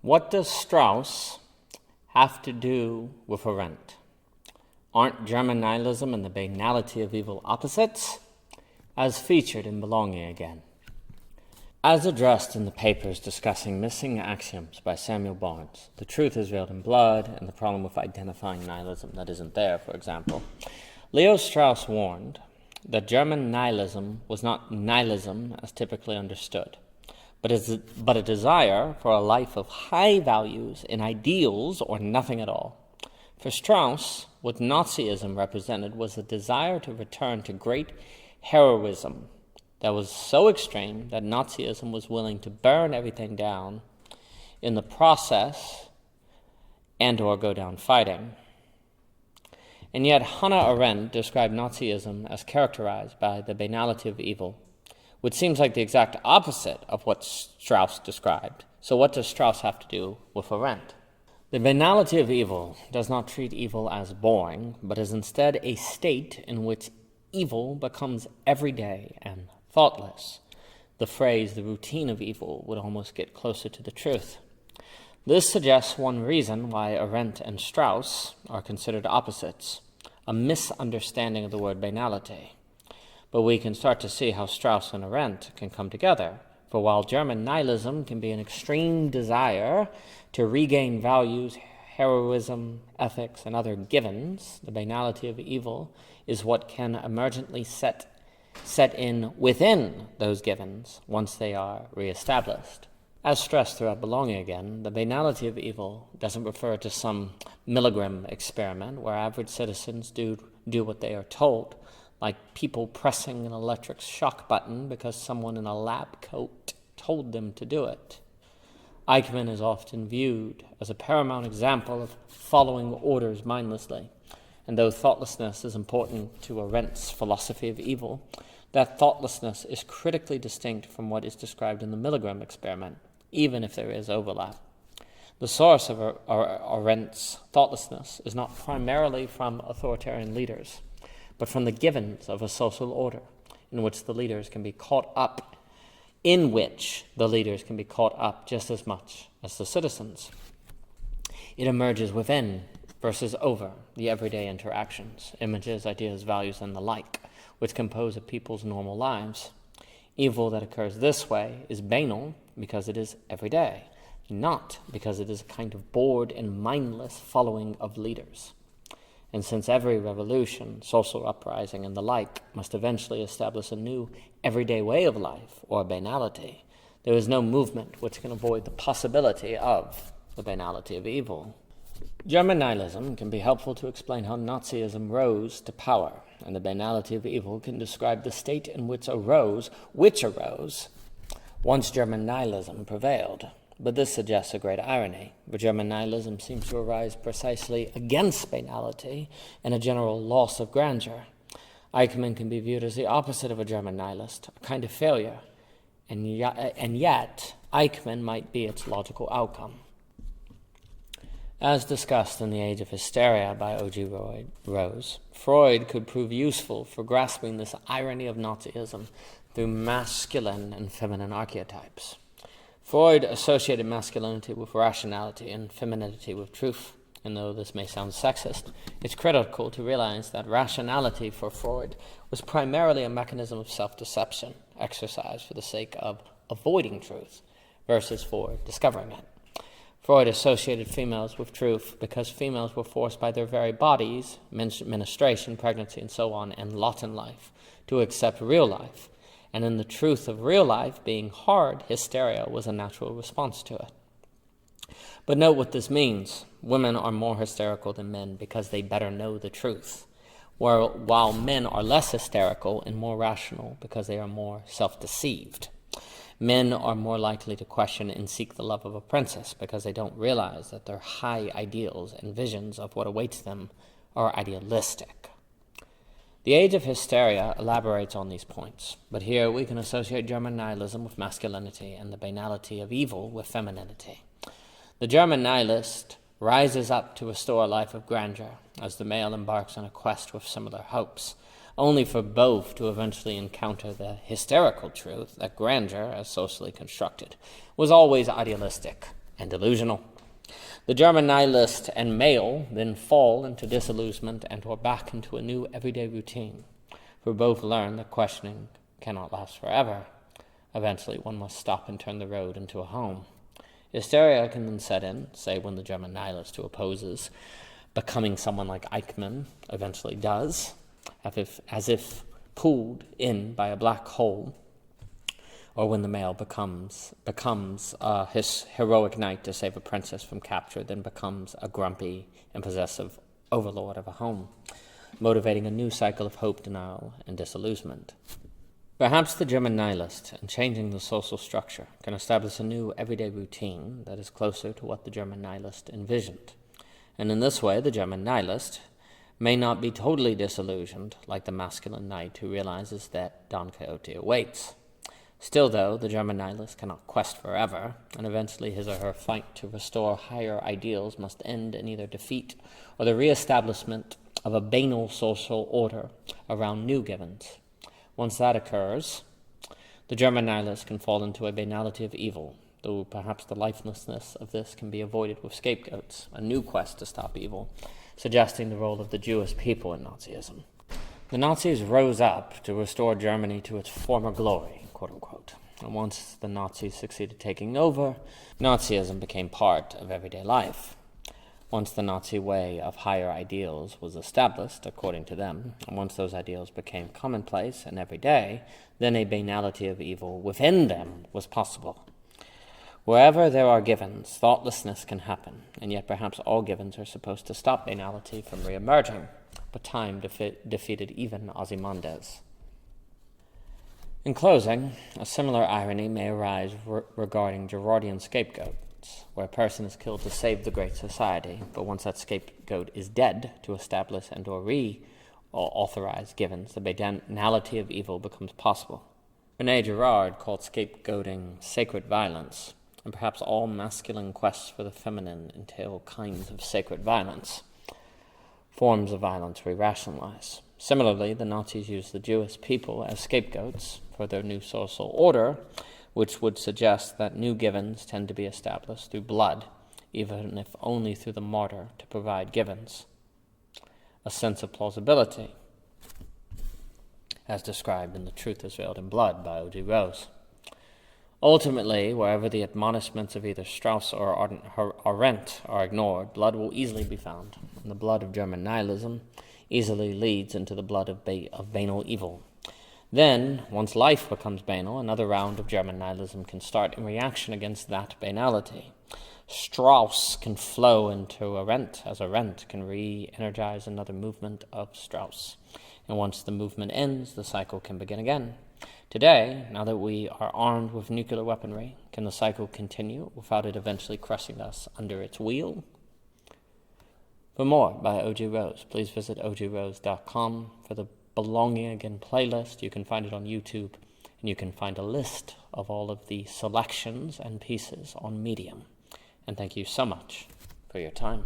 What does Strauss have to do with Arendt? Aren't German nihilism and the banality of evil opposites? As featured in Belonging Again. As addressed in the papers discussing Missing Axioms by Samuel Barnes, the truth is veiled in blood, and the problem with identifying nihilism that isn't there, for example, Leo Strauss warned that German nihilism was not nihilism as typically understood, but a desire for a life of high values in ideals or nothing at all. For Strauss, what Nazism represented was a desire to return to great heroism that was so extreme that Nazism was willing to burn everything down in the process and or go down fighting. And yet Hannah Arendt described Nazism as characterized by the banality of evil, which seems like the exact opposite of what Strauss described. So what does Strauss have to do with Arendt? The banality of evil does not treat evil as boring, but is instead a state in which evil becomes everyday and thoughtless. The phrase, the routine of evil, would almost get closer to the truth. This suggests one reason why Arendt and Strauss are considered opposites, a misunderstanding of the word banality. But we can start to see how Strauss and Arendt can come together. For while German nihilism can be an extreme desire to regain values, heroism, ethics, and other givens, the banality of evil is what can emergently set in within those givens once they are reestablished. As stressed throughout Belonging Again, the banality of evil doesn't refer to some Milgram experiment where average citizens do what they are told, like people pressing an electric shock button because someone in a lab coat told them to do it. Eichmann is often viewed as a paramount example of following orders mindlessly. And though thoughtlessness is important to Arendt's philosophy of evil, that thoughtlessness is critically distinct from what is described in the Milgram experiment, even if there is overlap. The source of Arendt's thoughtlessness is not primarily from authoritarian leaders, but from the givens of a social order in which the leaders can be caught up just as much as the citizens. It emerges within versus over the everyday interactions, images, ideas, values, and the like, which compose a people's normal lives. Evil that occurs this way is banal because it is everyday, not because it is a kind of bored and mindless following of leaders. And since every revolution, social uprising, and the like must eventually establish a new everyday way of life, or banality, there is no movement which can avoid the possibility of the banality of evil. German nihilism can be helpful to explain how Nazism rose to power, and the banality of evil can describe the state in which arose once German nihilism prevailed. But this suggests a great irony, for German nihilism seems to arise precisely against banality and a general loss of grandeur. Eichmann can be viewed as the opposite of a German nihilist, a kind of failure, and yet Eichmann might be its logical outcome. As discussed in The Age of Hysteria by O.G. Rose, Freud could prove useful for grasping this irony of Nazism through masculine and feminine archetypes. Freud associated masculinity with rationality and femininity with truth, and though this may sound sexist, it's critical to realize that rationality for Freud was primarily a mechanism of self-deception, exercised for the sake of avoiding truth, versus for discovering it. Freud associated females with truth because females were forced by their very bodies, menstruation, pregnancy, and so on, and lot in life, to accept real life. And in the truth of real life being hard, hysteria was a natural response to it. But note what this means. Women are more hysterical than men because they better know the truth, while men are less hysterical and more rational because they are more self-deceived. Men are more likely to question and seek the love of a princess because they don't realize that their high ideals and visions of what awaits them are idealistic. The Age of Hysteria elaborates on these points, but here we can associate German nihilism with masculinity and the banality of evil with femininity. The German nihilist rises up to restore a life of grandeur as the male embarks on a quest with similar hopes, only for both to eventually encounter the hysterical truth that grandeur, as socially constructed, was always idealistic and delusional. The German nihilist and male then fall into disillusionment and or back into a new everyday routine, for both learn that questioning cannot last forever. Eventually, one must stop and turn the road into a home. Hysteria can then set in, say when the German nihilist who opposes becoming someone like Eichmann eventually does, as if pulled in by a black hole, or when the male becomes his heroic knight to save a princess from capture, then becomes a grumpy and possessive overlord of a home, motivating a new cycle of hope, denial, and disillusionment. Perhaps the German nihilist, in changing the social structure, can establish a new everyday routine that is closer to what the German nihilist envisioned. And in this way, the German nihilist may not be totally disillusioned like the masculine knight who realizes that Don Quixote awaits. Still, though, the German nihilist cannot quest forever, and eventually his or her fight to restore higher ideals must end in either defeat or the reestablishment of a banal social order around new givens. Once that occurs, the German nihilist can fall into a banality of evil, though perhaps the lifelessness of this can be avoided with scapegoats, a new quest to stop evil, suggesting the role of the Jewish people in Nazism. The Nazis rose up to restore Germany to its former glory, quote-unquote. And once the Nazis succeeded taking over, Nazism became part of everyday life. Once the Nazi way of higher ideals was established, according to them, and once those ideals became commonplace and everyday, then a banality of evil within them was possible. Wherever there are givens, thoughtlessness can happen, and yet perhaps all givens are supposed to stop banality from re-emerging, but time defeated even Ozymandias. In closing, a similar irony may arise regarding Gerardian scapegoats, where a person is killed to save the great society, but once that scapegoat is dead to establish and or authorize givens, the banality of evil becomes possible. René Girard called scapegoating sacred violence, and perhaps all masculine quests for the feminine entail kinds of sacred violence, forms of violence we rationalize. Similarly, the Nazis used the Jewish people as scapegoats for their new social order, which would suggest that new givens tend to be established through blood, even if only through the martyr to provide givens a sense of plausibility, as described in The Truth is Veiled in Blood by O.G. Rose. Ultimately, wherever the admonishments of either Strauss or Arendt are ignored, blood will easily be found, and the blood of German nihilism easily leads into the blood of banal evil. Then, once life becomes banal, another round of German nihilism can start in reaction against that banality. Strauss can flow into Arendt, as Arendt can re-energize another movement of Strauss. And once the movement ends, the cycle can begin again. Today, now that we are armed with nuclear weaponry, can the cycle continue without it eventually crushing us under its wheel? For more by O.G. Rose, please visit ogrose.com for the Belonging Again playlist. You can find it on YouTube, and you can find a list of all of the selections and pieces on Medium. And thank you so much for your time.